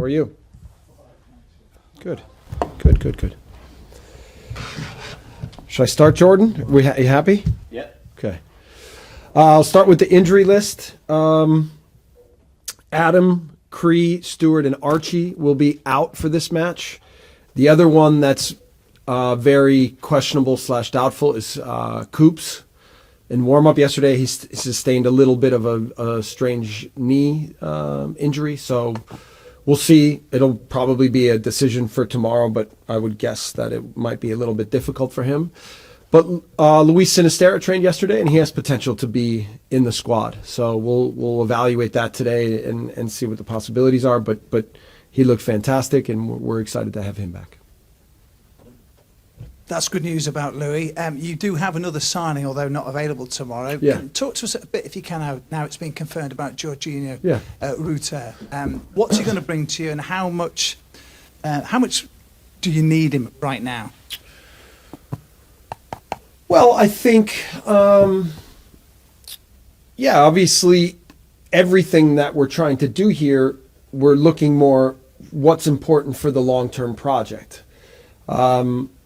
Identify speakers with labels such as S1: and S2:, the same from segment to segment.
S1: are you? Good. Good, good, good. Should I start, Jordan? You happy?
S2: Yeah.
S1: Okay. I'll start with the injury list. Adam, Cree, Stewart, and Archie will be out for this match. The other one that's very questionable / doubtful is Coops. In warm-up yesterday, he sustained a little bit of a strange knee injury, so we'll see. It'll probably be a decision for tomorrow, but I would guess that it might be a little bit difficult for him. But Luis Sinisterra trained yesterday, and he has potential to be in the squad. So we'll evaluate that today and see what the possibilities are. But he looked fantastic, and we're excited to have him back.
S3: That's good news about Louis. You do have another signing, although not available tomorrow.
S1: Yeah.
S3: Talk to us a bit, if you can, now it's been confirmed about Georginio
S1: Yeah.
S3: Ruter. What's he going to bring to you, and how much do you need him right now?
S1: Well, I think, obviously everything that we're trying to do here, we're looking more what's important for the long-term project.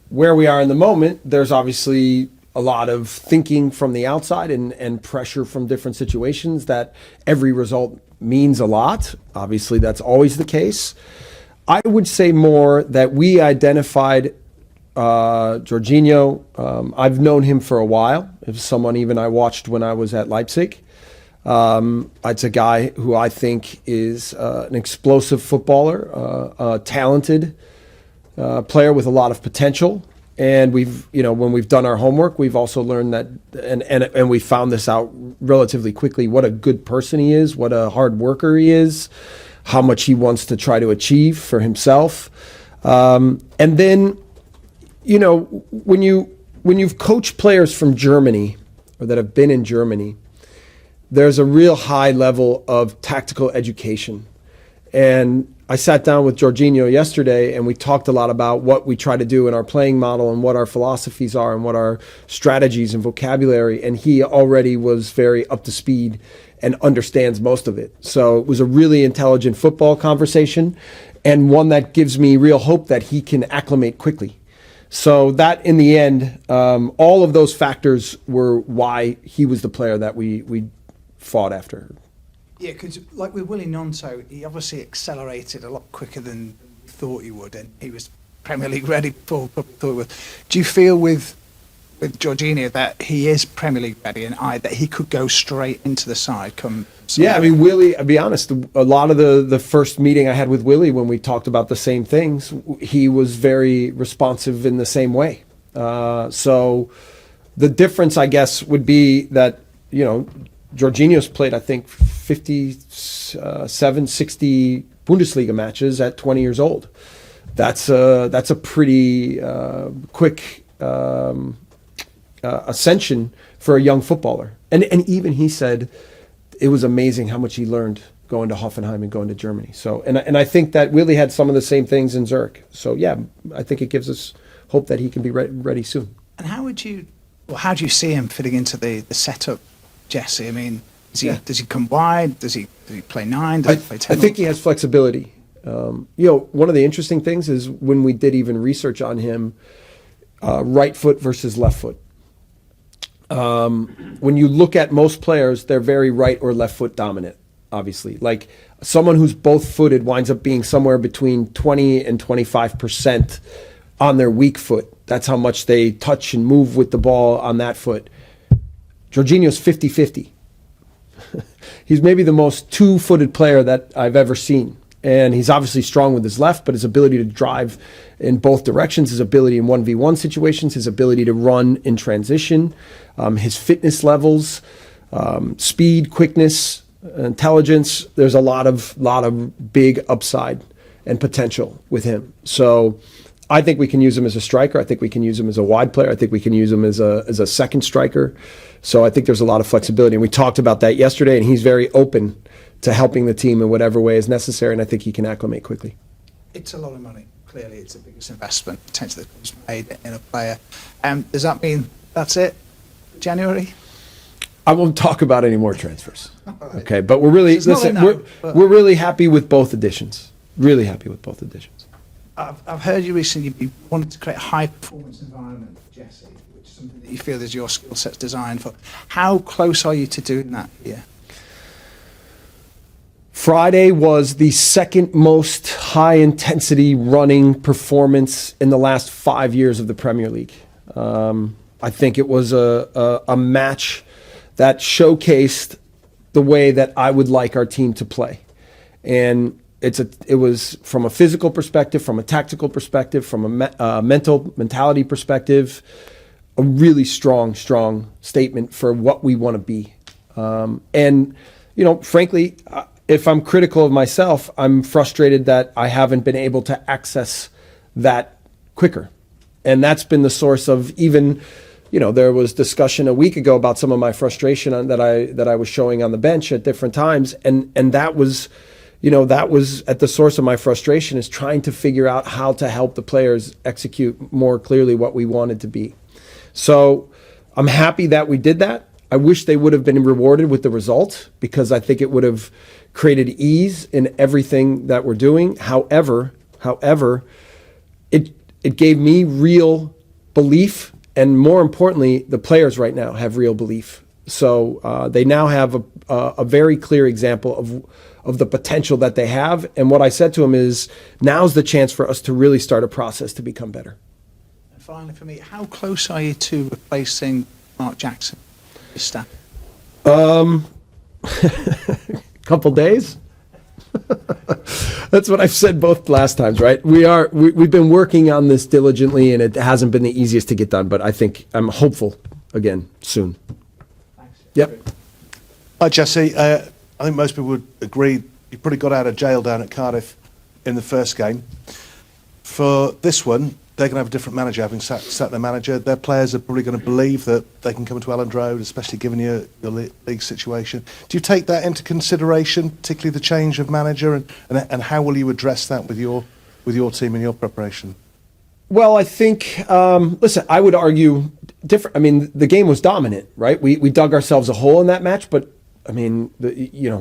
S1: Where we are in the moment, there's obviously a lot of thinking from the outside and pressure from different situations that every result means a lot. Obviously, that's always the case. I would say more that we identified Georginio. I've known him for a while. It was someone even I watched when I was at Leipzig. It's a guy who I think is an explosive footballer, a talented player with a lot of potential. And when we've done our homework, we've also learned that, and we found this out relatively quickly, what a good person he is, what a hard worker he is, how much he wants to try to achieve for himself. And then, when you've coached players from Germany or that have been in Germany, there's a real high level of tactical education. And I sat down with Georginio yesterday and we talked a lot about what we try to do in our playing model and what our philosophies are and what our strategies and vocabulary. And he already was very up to speed and understands most of it. So it was a really intelligent football conversation and one that gives me real hope that he can acclimate quickly. So that in the end, all of those factors were why he was the player that we fought after.
S3: Yeah, because like with Willie Gnonto, he obviously accelerated a lot quicker than we thought he would, and he was Premier League ready before we thought he would. Do you feel with Georginio that he is Premier League ready and that he could go straight into the side come Sunday?
S1: Yeah, I mean, Willie, I'll be honest, a lot of the first meeting I had with Willie when we talked about the same things, he was very responsive in the same way. So the difference, I guess, would be that, Georginio's played, I think, 57, 60 Bundesliga matches at 20 years old. That's a pretty quick ascension for a young footballer. And even he said it was amazing how much he learned going to Hoffenheim and going to Germany. So and I think that Willie had some of the same things in Zurich. So yeah, I think it gives us hope that he can be ready soon.
S3: And how do you see him fitting into the setup, Jesse? I mean, does he come wide? Does he play 9? Does he play 10?
S1: I think he has flexibility. One of the interesting things is when we did even research on him, right foot versus left foot. When you look at most players, they're very right or left foot dominant, obviously. Like someone who's both footed winds up being somewhere between 20 and 25% on their weak foot. That's how much they touch and move with the ball on that foot. Georginio's 50-50. He's maybe the most two-footed player that I've ever seen. And he's obviously strong with his left, but his ability to drive in both directions, his ability in 1v1 situations, his ability to run in transition, his fitness levels, speed, quickness, intelligence. There's a lot of big upside and potential with him. So I think we can use him as a striker. I think we can use him as a wide player. I think we can use him as a second striker. So I think there's a lot of flexibility. And we talked about that yesterday, and he's very open to helping the team in whatever way is necessary, and I think he can acclimate quickly.
S3: It's a lot of money. Clearly, it's the biggest investment potentially that was made in a player. Does that mean that's it? January?
S1: I won't talk about any more transfers. Right. Okay, but we're really
S3: we're
S1: really happy with both additions. really happy with both additions.
S3: I've heard you recently you wanted to create a high-performance environment, Jesse, which is something that you feel is your skill set's designed for. How close are you to doing that here?
S1: Friday was the second most high-intensity running performance in the last 5 years of the Premier League. I think it was a match that showcased the way that I would like our team to play. And it was from a physical perspective, from a tactical perspective, from a mentality perspective, a really strong statement for what we want to be. And, frankly, if I'm critical of myself, I'm frustrated that I haven't been able to access that quicker. And that's been the source of even, there was discussion a week ago about some of my frustration that I was showing on the bench at different times. And that was, that was at the source of my frustration, is trying to figure out how to help the players execute more clearly what we wanted to be. So I'm happy that we did that. I wish they would have been rewarded with the result, because I think it would have created ease in everything that we're doing. However, it gave me real belief, and more importantly, the players right now have real belief. So they now have a very clear example of the potential that they have. And what I said to them is, now's the chance for us to really start a process to become better.
S3: And finally, for me, how close are you to replacing Mark Jackson, your staff?
S1: Couple days. That's what I've said both last times, right? We've been working on this diligently, and it hasn't been the easiest to get done, but I'm hopeful again soon.
S3: Thanks.
S1: Yep.
S2: Hi, Jesse. I think most people would agree you probably got out of jail down at Cardiff in the first game. For this one, they're going to have a different manager, having sat their manager. Their players are probably going to believe that they can come to Elland Road, especially given your league situation. Do you take that into consideration, particularly the change of manager, and how will you address that with your team and your preparation?
S1: Well, I think, listen, I would argue different. I mean, the game was dominant, right? We dug ourselves a hole in that match, but I mean,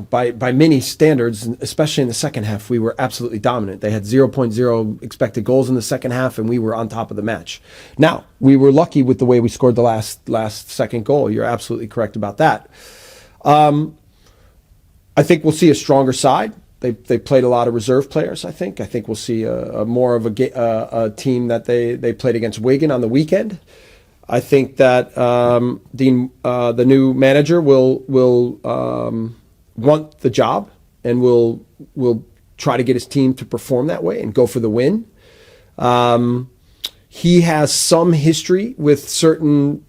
S1: by many standards, especially in the second half, we were absolutely dominant. They had 0.0 expected goals in the second half, and we were on top of the match. Now, we were lucky with the way we scored the last second goal. You're absolutely correct about that. I think we'll see a stronger side. They played a lot of reserve players, I think. I think we'll see a more of a team that they played against Wigan on the weekend. I think that the new manager will want the job, and will try to get his team to perform that way and go for the win. He has some history with certain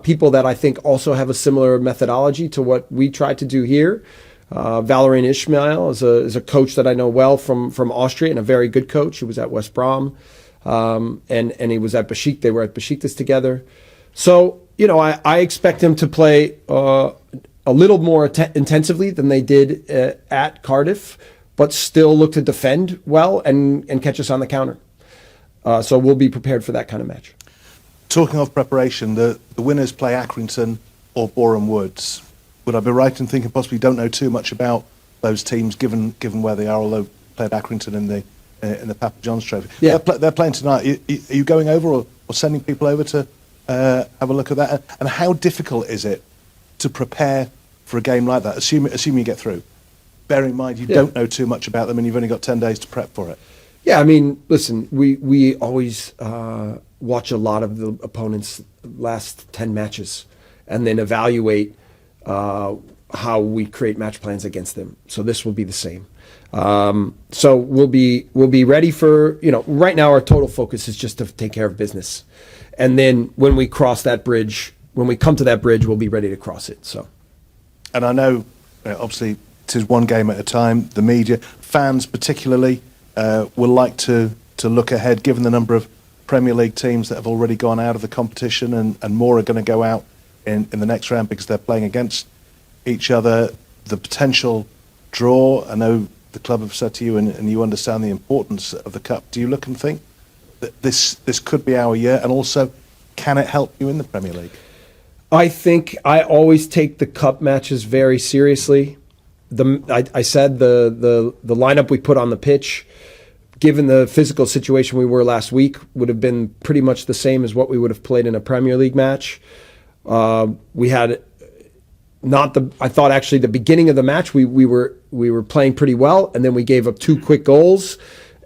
S1: people that I think also have a similar methodology to what we tried to do here. Valerian Ismail is a coach that I know well from Austria, and a very good coach. He was at West Brom. And he was at Besiktas. They were at Besiktas together. So, I expect him to play a little more intensively than they did at Cardiff, but still look to defend well and catch us on the counter. So we'll be prepared for that kind of match.
S2: Talking of preparation, the winners play Accrington or Boreham Woods. Would I be right in thinking possibly you don't know too much about those teams, given where they are, although played Accrington in the Papa John's Trophy?
S1: Yeah.
S2: They're playing tonight. Are you going over or sending people over to have a look at that? And how difficult is it to prepare for a game like that, assuming you get through? Bearing in mind you don't know too much about them and you've only got 10 days to prep for it.
S1: Yeah, I mean, listen, we always watch a lot of the opponents' last 10 matches and then evaluate how we create match plans against them. So this will be the same. So we'll be ready for, right now our total focus is just to take care of business. And then when we cross that bridge, when we come to that bridge, we'll be ready to cross it. So,
S2: and I know, obviously, it is one game at a time. The media, fans particularly, will like to look ahead, given the number of Premier League teams that have already gone out of the competition, and more are going to go out in the next round because they're playing against each other. The potential draw, I know the club have said to you, and you understand the importance of the cup. Do you look and think that this could be our year, and also can it help you in the Premier League?
S1: I think I always take the cup matches very seriously. I said the lineup we put on the pitch, given the physical situation we were last week, would have been pretty much the same as what we would have played in a Premier League match. We had I thought actually the beginning of the match we were playing pretty well, and then we gave up 2 quick goals,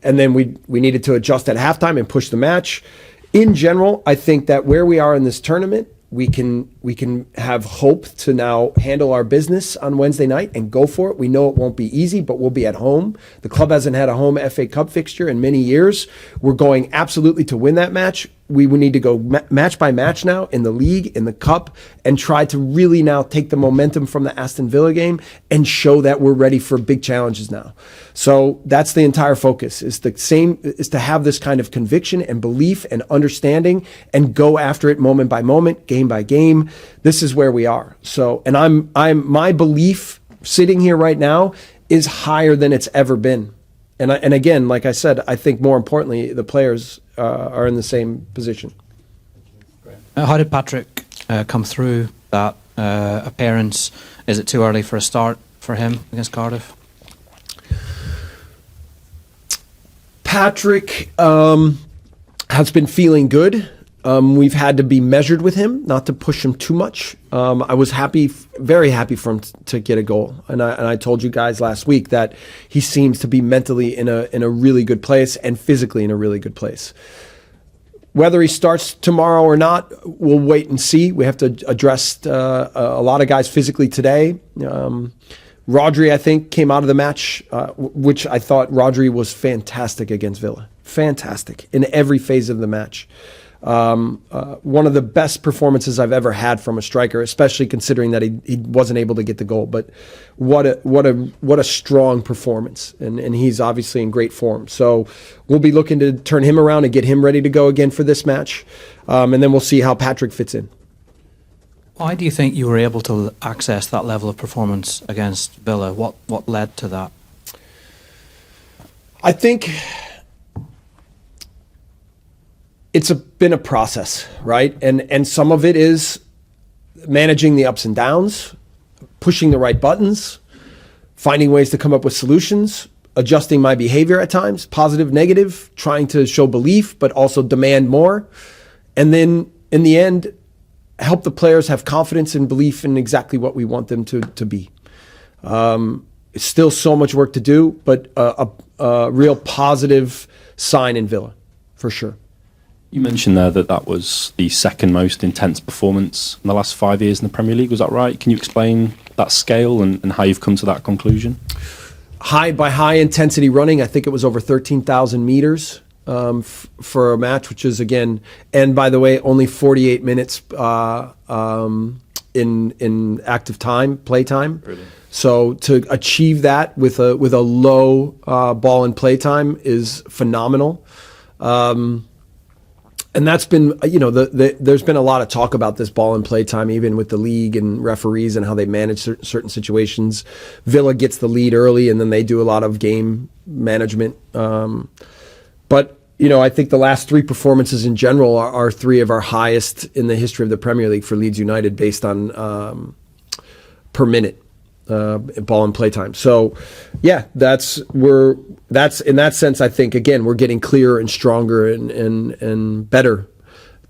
S1: and then we needed to adjust at halftime and push the match. In general, I think that where we are in this tournament, we can have hope to now handle our business on Wednesday night and go for it. We know it won't be easy, but we'll be at home. The club hasn't had a home FA Cup fixture in many years. We're going absolutely to win that match. We need to go match by match now in the league, in the cup, and try to really now take the momentum from the Aston Villa game and show that we're ready for big challenges now. So that's the entire focus, is to have this kind of conviction and belief and understanding and go after it moment by moment, game by game. This is where we are. So, and my belief sitting here right now is higher than it's ever been. And again, like I said, I think more importantly, the players are in the same position.
S4: How did Patrick come through that appearance? Is it too early for a start for him against Cardiff?
S1: Patrick has been feeling good. We've had to be measured with him, not to push him too much. I was very happy for him to get a goal, and I told you guys last week that he seems to be mentally in a really good place and physically in a really good place. Whether he starts tomorrow or not, we'll wait and see. We have to address a lot of guys physically today. Rodri, I think, came out of the match, which I thought Rodri was fantastic against Villa. Fantastic in every phase of the match. One of the best performances I've ever had from a striker, especially considering that he wasn't able to get the goal. But what a strong performance, and he's obviously in great form. So we'll be looking to turn him around and get him ready to go again for this match, and then we'll see how Patrick fits in.
S4: Why do you think you were able to access that level of performance against Villa? What led to that?
S1: I think it's been a process, right? And some of it is managing the ups and downs, pushing the right buttons, finding ways to come up with solutions, adjusting my behavior at times, positive, negative, trying to show belief, but also demand more. And then in the end, help the players have confidence and belief in exactly what we want them to be. It's still so much work to do, but a real positive sign in Villa, for sure.
S5: You mentioned there that was the second most intense performance in the last 5 years in the Premier League. Was that right? Can you explain that scale and how you've come to that conclusion?
S1: High intensity running, I think it was over 13,000 meters for a match, which is, again, and by the way, only 48 minutes in active time, play time. Brilliant. So to achieve that with a low ball and play time is phenomenal. And that's been, there's been a lot of talk about this ball and play time, even with the league and referees and how they manage certain situations. Villa gets the lead early, and then they do a lot of game management. But I think the last 3 performances in general are 3 of our highest in the history of the Premier League for Leeds United, based on per minute. Ball and play time. So, yeah, that's in that sense. I think again we're getting clearer and stronger and better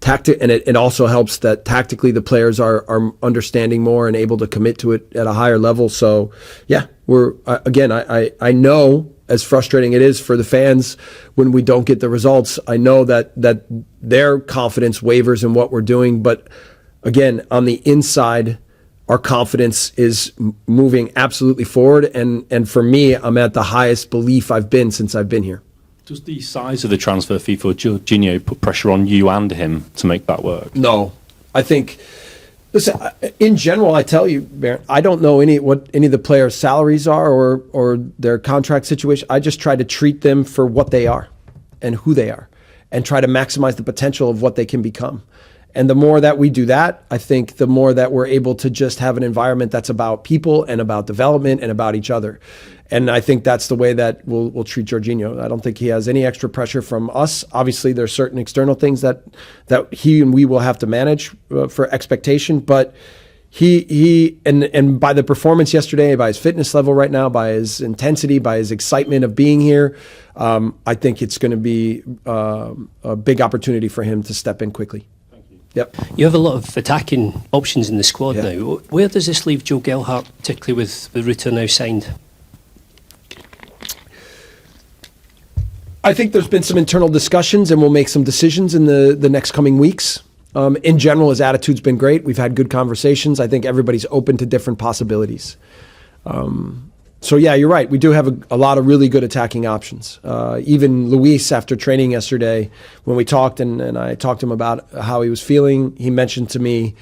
S1: tactic, and it also helps that tactically the players are understanding more and able to commit to it at a higher level. So, yeah, I know, as frustrating it is for the fans when we don't get the results, I know that their confidence wavers in what we're doing, but again, on the inside, our confidence is moving absolutely forward, and for me, I'm at the highest belief I've been since I've been here.
S5: Does the size of the transfer fee for Georginio put pressure on you and him to make that work?
S1: No. I think, listen, in general, I tell you, Baron, I don't know what any of the players' salaries are or their contract situation. I just try to treat them for what they are and who they are, and try to maximize the potential of what they can become. And the more that we do that, I think the more that we're able to just have an environment that's about people and about development and about each other. And I think that's the way that we'll treat Georginio. I don't think he has any extra pressure from us. Obviously, there's certain external things that he and we will have to manage for expectation. But and by the performance yesterday, by his fitness level right now, by his intensity, by his excitement of being here, I think it's going to be a big opportunity for him to step in quickly. Yep.
S6: You have a lot of attacking options in the squad
S1: Yeah.
S6: now. Where does this leave Joe Gelhardt, particularly with Ruta now signed?
S1: I think there's been some internal discussions, and we'll make some decisions in the next coming weeks. In general, his attitude's been great. We've had good conversations. I think everybody's open to different possibilities. So yeah, you're right. We do have a lot of really good attacking options. Even Luis, after training yesterday, when we talked and I talked to him about how he was feeling, he mentioned to me,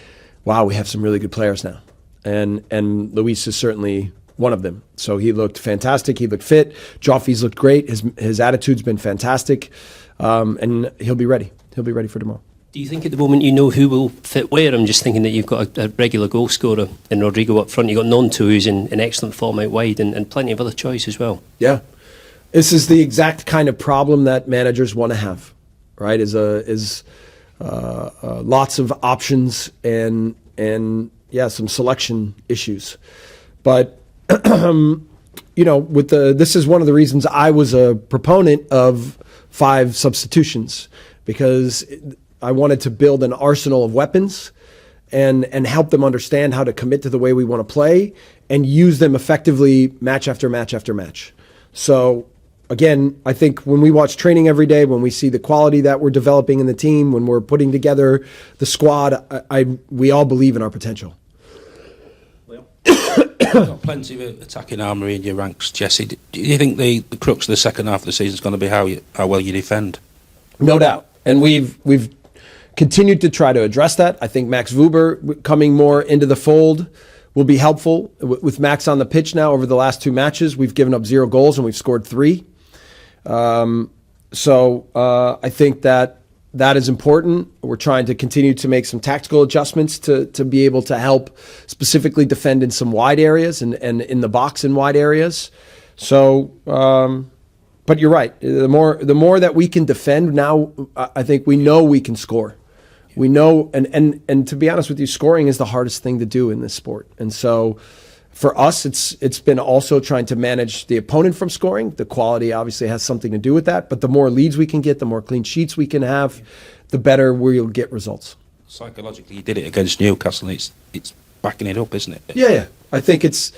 S1: wow, we have some really good players now. And Luis is certainly one of them. So he looked fantastic. He looked fit. Joffy's looked great. His attitude's been fantastic. And he'll be ready. He'll be ready for tomorrow.
S6: Do you think at the moment you know who will fit where? I'm just thinking that you've got a regular goal scorer in Rodrigo up front. You've got Nonto, who's in excellent form out wide, and plenty of other choice as well.
S1: Yeah. This is the exact kind of problem that managers want to have, right? Is lots of options and yeah, some selection issues. But this is one of the reasons I was a proponent of 5 substitutions, because I wanted to build an arsenal of weapons and help them understand how to commit to the way we want to play and use them effectively match after match after match. So again, I think when we watch training every day, when we see the quality that we're developing in the team, when we're putting together the squad, we all believe in our potential.
S7: You've got plenty of attacking armoury in your ranks, Jesse. Do you think the crux of the second half of the season is going to be how well you defend?
S1: No doubt. And we've continued to try to address that. I think Max Wuber coming more into the fold will be helpful. With Max on the pitch now over the last 2 matches, we've given up 0 goals and we've scored 3. So I think that is important. We're trying to continue to make some tactical adjustments to be able to help specifically defend in some wide areas and in the box in wide areas. So, but you're right. The more that we can defend now, I think we know we can score. We know, and to be honest with you, scoring is the hardest thing to do in this sport. And so for us, it's been also trying to manage the opponent from scoring. The quality obviously has something to do with that, but the more leads we can get, the more clean sheets we can have, the better we'll get results.
S7: Psychologically, you did it against Newcastle, and it's backing it up, isn't it?
S1: Yeah. I think it's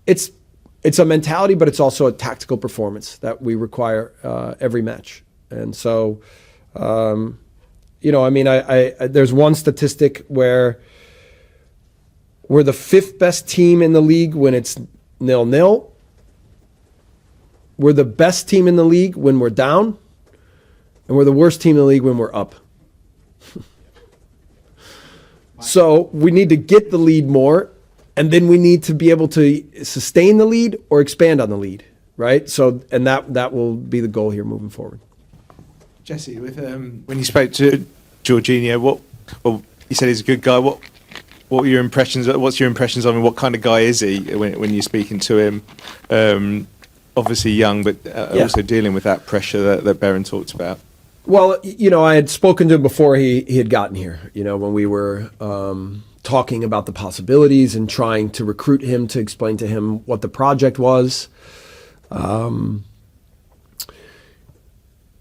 S1: a mentality, but it's also a tactical performance that we require every match. And so, there's one statistic where we're the 5th best team in the league when it's 0-0. We're the best team in the league when we're down, and we're the worst team in the league when we're up. So we need to get the lead more, and then we need to be able to sustain the lead or expand on the lead, right? So, and that will be the goal here moving forward.
S8: Jesse, when you spoke to Georginio, you said he's a good guy. What were your impressions? What's your impressions of him? What kind of guy is he when you're speaking to him? Obviously young, but also dealing with that pressure that Behren talked about.
S1: Well, I had spoken to him before he had gotten here, when we were talking about the possibilities and trying to recruit him to explain to him what the project was.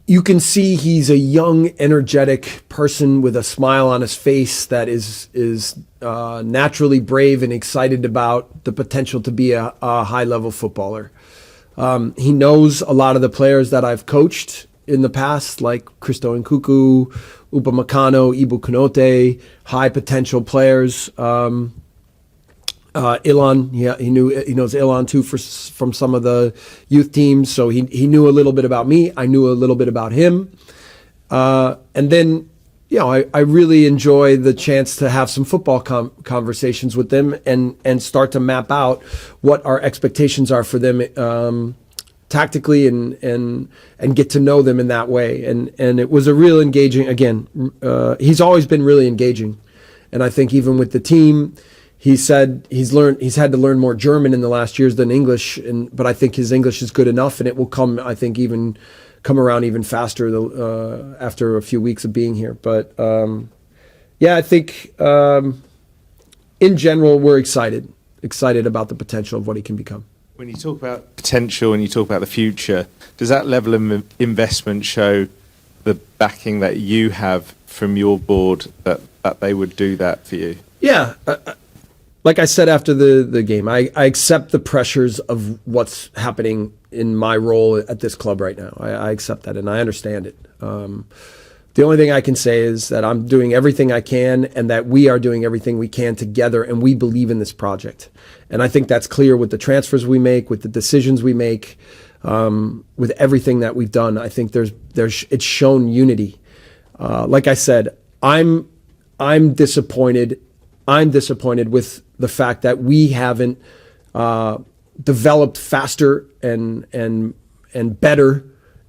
S1: You can see he's a young, energetic person with a smile on his face that is naturally brave and excited about the potential to be a high-level footballer. He knows a lot of the players that I've coached in the past, like Christo Nkuku, Upamecano, Ibu Konote, high potential players. Elland, he knows Elland too from some of the youth teams, so he knew a little bit about me. I knew a little bit about him, and then I really enjoy the chance to have some football conversations with them and start to map out what our expectations are for them tactically and get to know them in that way. And it was a real engaging. Again, he's always been really engaging, and I think even with the team. He said he's had to learn more German in the last years than English, but I think his English is good enough, and it will come around even faster after a few weeks of being here. But I think in general, we're excited about the potential of what he can become.
S8: When you talk about potential and you talk about the future, does that level of investment show the backing that you have from your board that they would do that for you?
S1: Yeah. Like I said after the game, I accept the pressures of what's happening in my role at this club right now. I accept that and I understand it. The only thing I can say is that I'm doing everything I can and that we are doing everything we can together, and we believe in this project. And I think that's clear with the transfers we make, with the decisions we make, with everything that we've done. I think it's shown unity. Like I said, I'm disappointed. I'm disappointed with the fact that we haven't developed faster and better.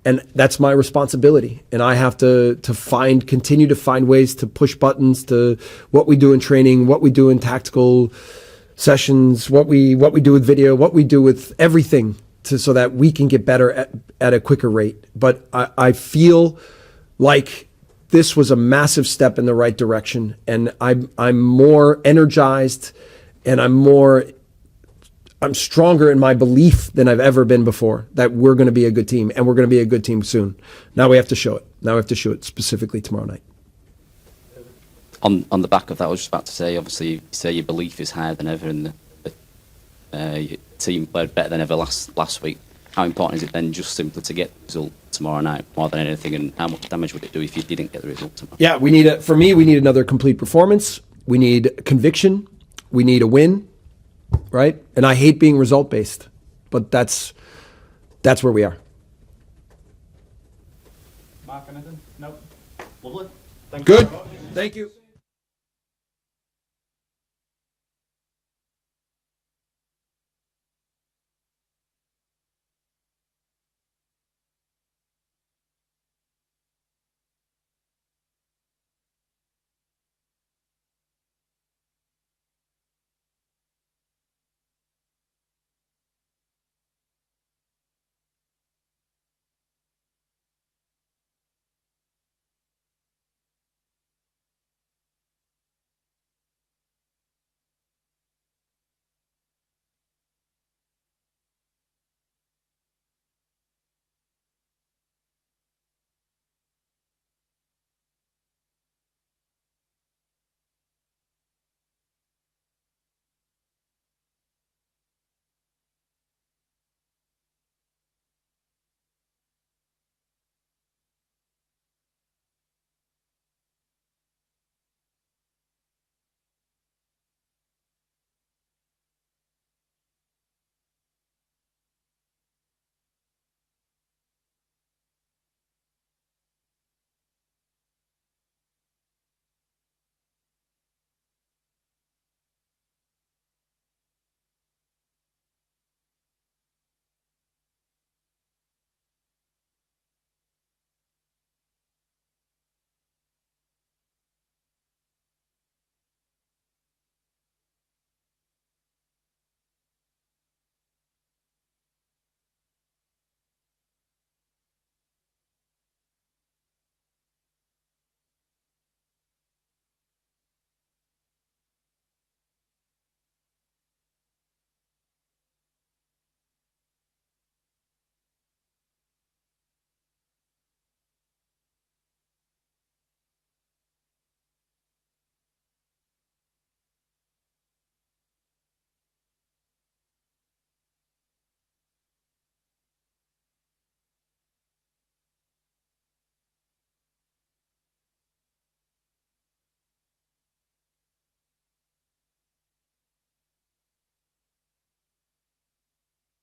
S1: And that's my responsibility. And I have to continue to find ways to push buttons to what we do in training, what we do in tactical sessions, what we do with video, what we do with everything so that we can get better at a quicker rate. But I feel like this was a massive step in the right direction. And I'm more energized and I'm stronger in my belief than I've ever been before that we're going to be a good team, and we're going to be a good team soon. Now we have to show it. Now we have to show it specifically tomorrow night.
S9: On the back of that, I was just about to say, obviously, you say your belief is higher than ever, and your team played better than ever last week. How important is it then just simply to get the result tomorrow night more than anything, and how much damage would it do if you didn't get the result tomorrow?
S1: Yeah, we need another complete performance. We need conviction. We need a win. Right? And I hate being result-based, but that's where we are.
S4: Mark, anything? No.
S1: Good. Thank you.